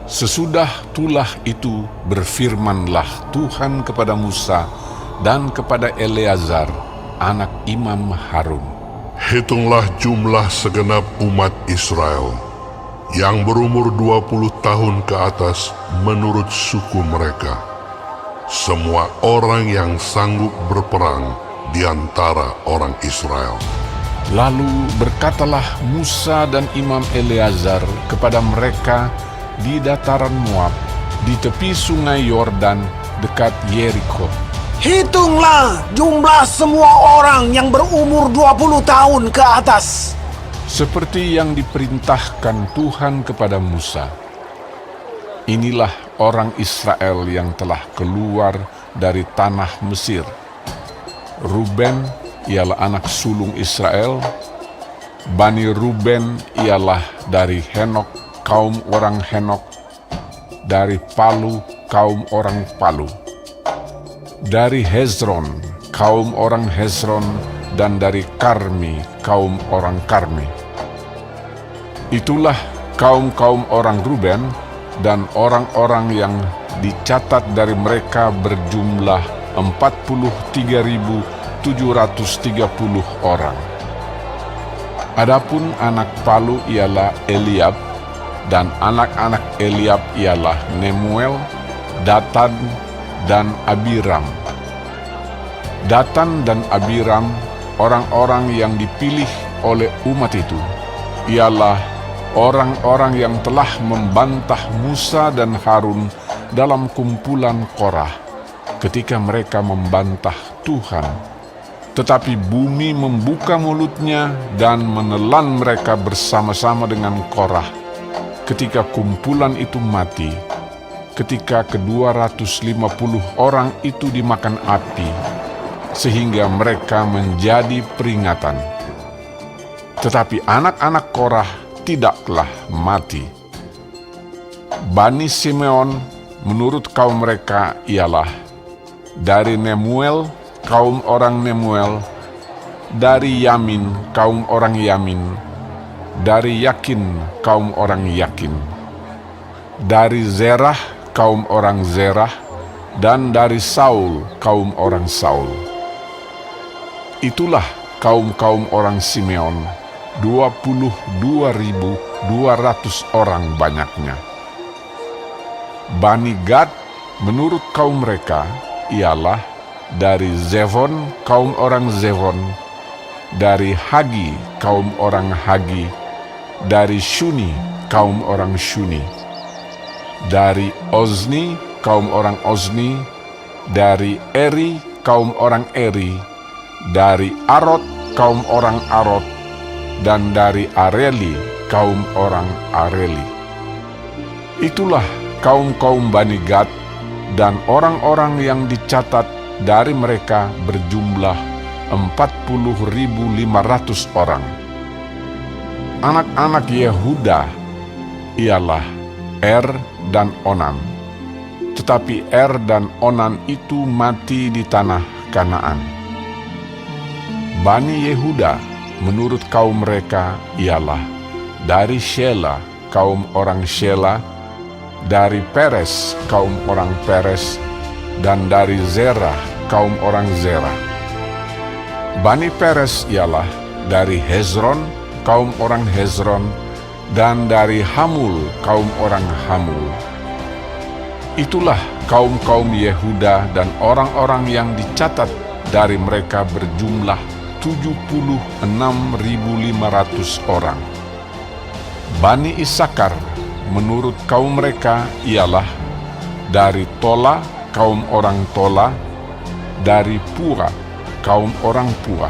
Sesudah tulah itu berfirmanlah Tuhan kepada Musa dan kepada Eleazar, anak Imam Harun. Hitunglah jumlah segenap umat Israel yang berumur 20 tahun ke atas menurut suku mereka, semua orang yang sanggup berperang di antara orang Israel. Lalu berkatalah Musa dan Imam Eleazar kepada mereka di dataran Moab, di tepi sungai Yordan dekat Yeriko. Hitunglah jumlah semua orang yang berumur 20 tahun ke atas, seperti yang diperintahkan Tuhan kepada Musa. Inilah orang Israel yang telah keluar dari tanah Mesir. Ruben ialah anak sulung Israel. Bani Ruben ialah dari Henok, kaum orang Henok. Dari Palu, kaum orang Palu. Dari Hezron, kaum orang Hezron. Dan dari Karmi, kaum orang Karmi. Itulah kaum-kaum orang Ruben, dan orang-orang yang dicatat dari mereka berjumlah 43.730 orang. Adapun anak Palu ialah Eliab, dan anak-anak Eliab ialah Nemuel, Datan, dan Abiram. Datan dan Abiram, orang-orang yang dipilih oleh umat itu, ialah orang-orang yang telah membantah Musa dan Harun dalam kumpulan Korah ketika mereka membantah Tuhan. Tetapi bumi membuka mulutnya dan menelan mereka bersama-sama dengan Korah ketika kumpulan itu mati, ketika ke-250 orang itu dimakan api, sehingga mereka menjadi peringatan. Tetapi anak-anak Korah tidaklah mati. Bani Simeon menurut kaum mereka ialah dari Nemuel, kaum orang Nemuel, dari Yamin, kaum orang Yamin, dari Yakin, kaum orang Yakin, dari Zerah, kaum orang Zerah, dan dari Saul, kaum orang Saul. Itulah kaum-kaum orang Simeon, 22.200 orang banyaknya. Bani Gad menurut kaum mereka ialah dari Zevon, kaum orang Zevon, dari Hagi, kaum orang Hagi, dari Shuni, kaum orang Shuni, dari Ozni, kaum orang Ozni, dari Eri, kaum orang Eri, dari Arod, kaum orang Arod, dan dari Areli, kaum orang Areli. Itulah kaum-kaum Bani Gad, dan orang-orang yang dicatat dari mereka berjumlah 40.500 orang. Anak-anak Yehuda ialah Er dan Onan, tetapi Er dan Onan itu mati di tanah Kanaan. Bani Yehuda menurut kaum mereka ialah dari Shela, kaum orang Shela, dari Peres, kaum orang Peres, dan dari Zerah, kaum orang Zerah. Bani Peres ialah dari Hezron, kaum orang Hezron, dan dari Hamul, kaum orang Hamul. Itulah kaum-kaum Yehuda, dan orang-orang yang dicatat dari mereka berjumlah 76.500 orang. Bani Isakar menurut kaum mereka ialah dari Tola, kaum orang Tola, dari Pura, kaum orang Pura,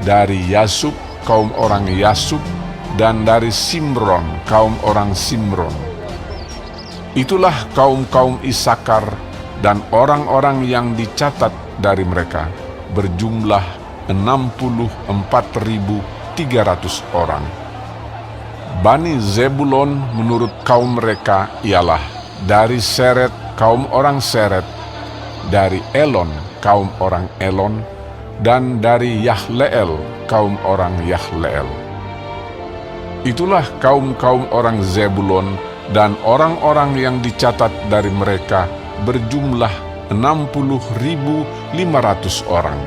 dari Yasub, kaum orang Yasub, dan dari Simron, kaum orang Simron. Itulah kaum-kaum Isakar, dan orang-orang yang dicatat dari mereka berjumlah 64.300 orang. Bani Zebulon menurut kaum mereka ialah dari Seret, kaum orang Seret, dari Elon, kaum orang Elon, dan dari Yahleel, kaum orang Yahleel. Itulah kaum-kaum orang Zebulon dan orang-orang yang dicatat dari mereka berjumlah 60.500 orang.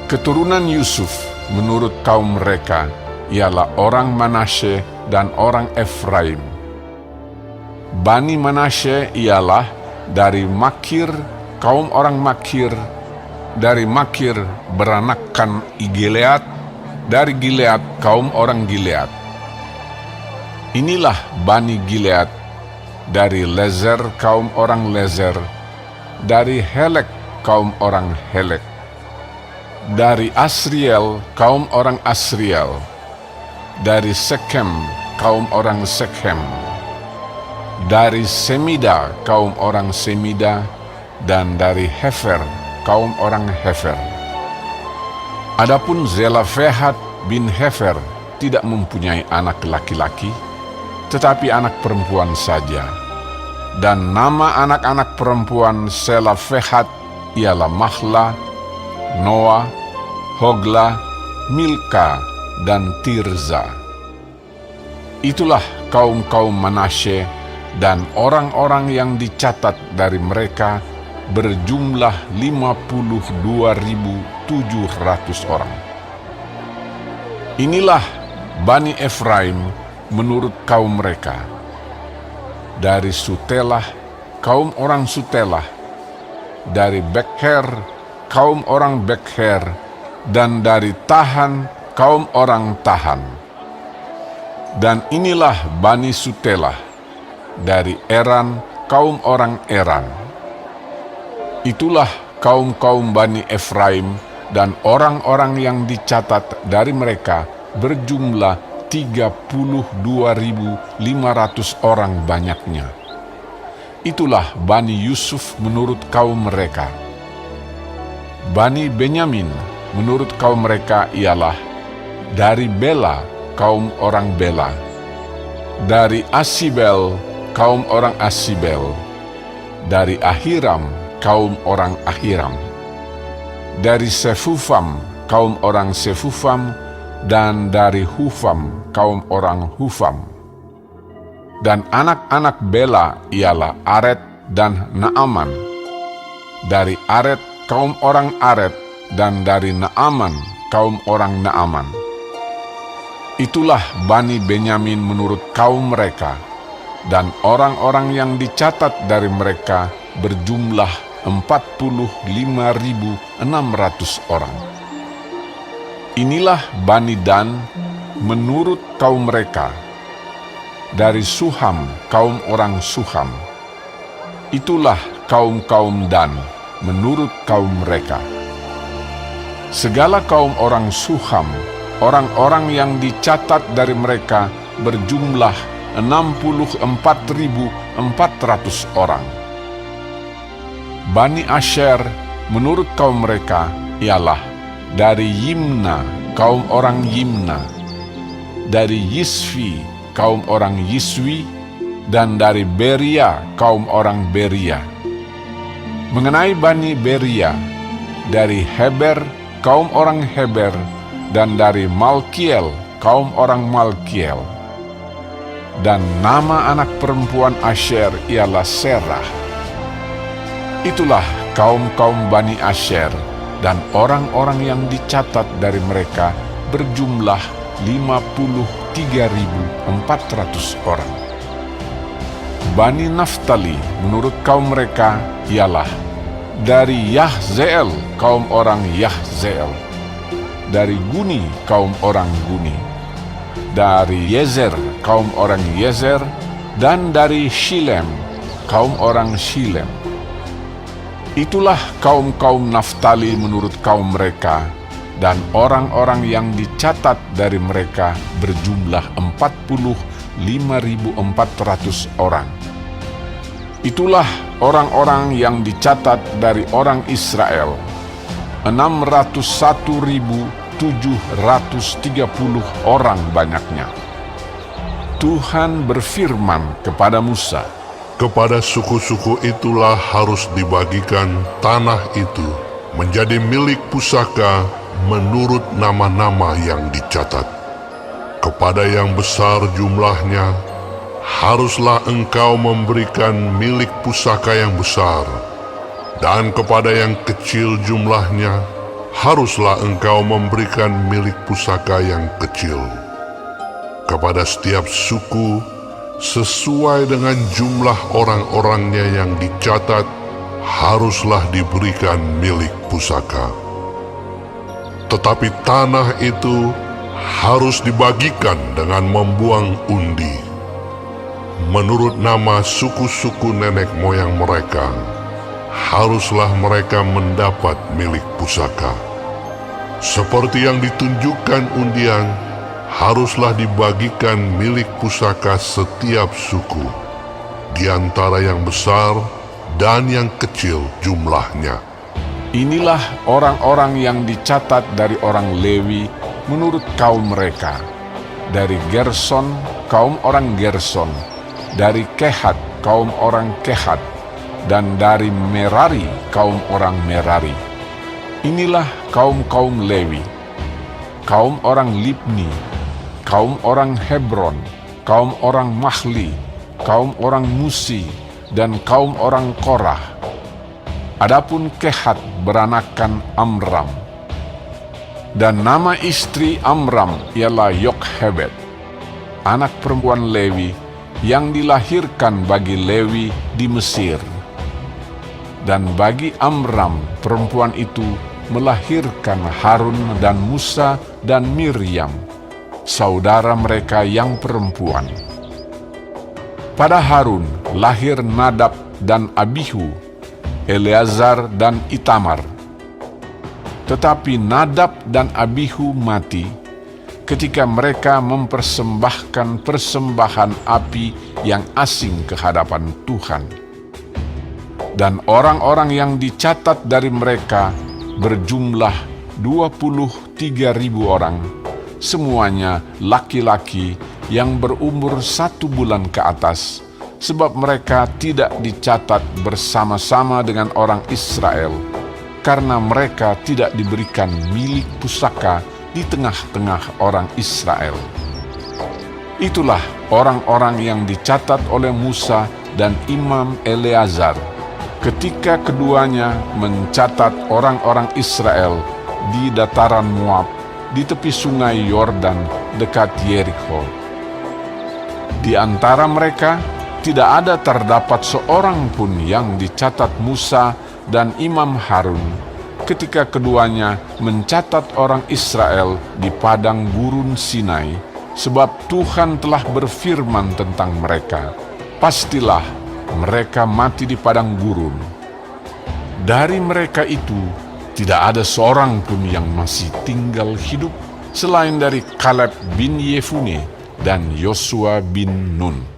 Keturunan Yusuf menurut kaum mereka ialah orang Manasye dan orang Efraim. Bani Manasye ialah dari Makir, kaum orang Makir. Dari Makir beranakkan Gilead, dari Gilead kaum orang Gilead. Inilah Bani Gilead, dari Lezer kaum orang Lezer, dari Helek kaum orang Helek, dari Asriel kaum orang Asriel, dari Sekem kaum orang Sekem, dari Semida kaum orang Semida, dan dari Hefer kaum orang Hefer. Adapun Zelafehad bin Hefer tidak mempunyai anak laki-laki, tetapi anak perempuan saja. Dan nama anak-anak perempuan Zelafehad ialah Mahla, Noah, Hogla, Milka, dan Tirza. Itulah kaum-kaum Manasye, dan orang-orang yang dicatat dari mereka berjumlah 52.700 orang. Inilah Bani Efraim menurut kaum mereka. Dari Sutelah, kaum orang Sutelah, dari Bekher, kaum orang Bekher, dan dari Tahan, kaum orang Tahan. Dan inilah Bani Sutelah, dari Eran, kaum orang Eran. Itulah kaum-kaum Bani Efraim, dan orang-orang yang dicatat dari mereka berjumlah 32.500 orang banyaknya. Itulah Bani Yusuf menurut kaum mereka. Bani Benyamin menurut kaum mereka ialah dari Bela, kaum orang Bela, dari Asibel, kaum orang Asibel, dari Ahiram, kaum orang Ahiram, dari Sefufam, kaum orang Sefufam, dan dari Hufam, kaum orang Hufam. Dan anak-anak Bela ialah Aret dan Naaman. Dari Aret, kaum orang Aret, dan dari Naaman, kaum orang Naaman. Itulah Bani Benyamin menurut kaum mereka, dan orang-orang yang dicatat dari mereka berjumlah 45.600 orang. Inilah Bani Dan menurut kaum mereka. Dari Suham, kaum orang Suham. Itulah kaum-kaum Dan menurut kaum mereka. Segala kaum orang Suham, orang-orang yang dicatat dari mereka berjumlah 64.400 orang. Bani Asher menurut kaum mereka ialah dari Yimna, kaum orang Yimna, dari Yisvi, kaum orang Yiswi, dan dari Beria, kaum orang Beria. Mengenai Bani Beria, dari Heber, kaum orang Heber, dan dari Malkiel, kaum orang Malkiel. Dan nama anak perempuan Asher ialah Serah. Itulah kaum-kaum Bani Asher, dan orang-orang yang dicatat dari mereka berjumlah 53.400 orang. Bani Naftali menurut kaum mereka ialah dari Yahzeel, kaum orang Yahzeel, dari Guni, kaum orang Guni, dari Yezer, kaum orang Yezer, dan dari Shilem, kaum orang Shilem. Itulah kaum-kaum Naftali menurut kaum mereka, dan orang-orang yang dicatat dari mereka berjumlah 45.400 orang. Itulah orang-orang yang dicatat dari orang Israel, 601.730 orang banyaknya. Tuhan berfirman kepada Musa, Kepada suku-suku itulah harus dibagikan tanah itu menjadi milik pusaka menurut nama-nama yang dicatat. Kepada yang besar jumlahnya haruslah engkau memberikan milik pusaka yang besar, dan kepada yang kecil jumlahnya, haruslah engkau memberikan milik pusaka yang kecil. Kepada setiap suku, sesuai dengan jumlah orang-orangnya yang dicatat, haruslah diberikan milik pusaka. Tetapi tanah itu harus dibagikan dengan membuang undi, menurut nama suku-suku nenek moyang mereka. Haruslah mereka mendapat milik pusaka. Seperti yang ditunjukkan undian, haruslah dibagikan milik pusaka setiap suku, di antara yang besar dan yang kecil jumlahnya. Inilah orang-orang yang dicatat dari orang Lewi menurut kaum mereka. Dari Gerson, kaum orang Gerson. Dari Kehat, kaum orang Kehat. Dan dari Merari, kaum orang Merari. Inilah kaum-kaum Lewi, kaum orang Libni, kaum orang Hebron, kaum orang Mahli, kaum orang Musi, dan kaum orang Korah. Adapun Kehat beranakan Amram. Dan nama istri Amram ialah Yokhebed, anak perempuan Lewi yang dilahirkan bagi Lewi di Mesir. Dan bagi Amram, perempuan itu melahirkan Harun dan Musa dan Miriam, saudara mereka yang perempuan. Pada Harun lahir Nadab dan Abihu, Eleazar dan Itamar. Tetapi Nadab dan Abihu mati ketika mereka mempersembahkan persembahan api yang asing ke hadapan Tuhan. Dan orang-orang yang dicatat dari mereka berjumlah 23.000 orang, semuanya laki-laki yang berumur 1 bulan ke atas, sebab mereka tidak dicatat bersama-sama dengan orang Israel, karena mereka tidak diberikan milik pusaka di tengah-tengah orang Israel. Itulah orang-orang yang dicatat oleh Musa dan Imam Eleazar, ketika keduanya mencatat orang-orang Israel di dataran Moab, di tepi sungai Yordan dekat Yerikho. Di antara mereka tidak ada terdapat seorang pun yang dicatat Musa dan Imam Harun ketika keduanya mencatat orang Israel di padang gurun Sinai, sebab Tuhan telah berfirman tentang mereka, pastilah mereka mati di padang gurun. Dari mereka itu tidak ada seorang pun yang masih tinggal hidup selain dari Kaleb bin Yefune dan Yosua bin Nun.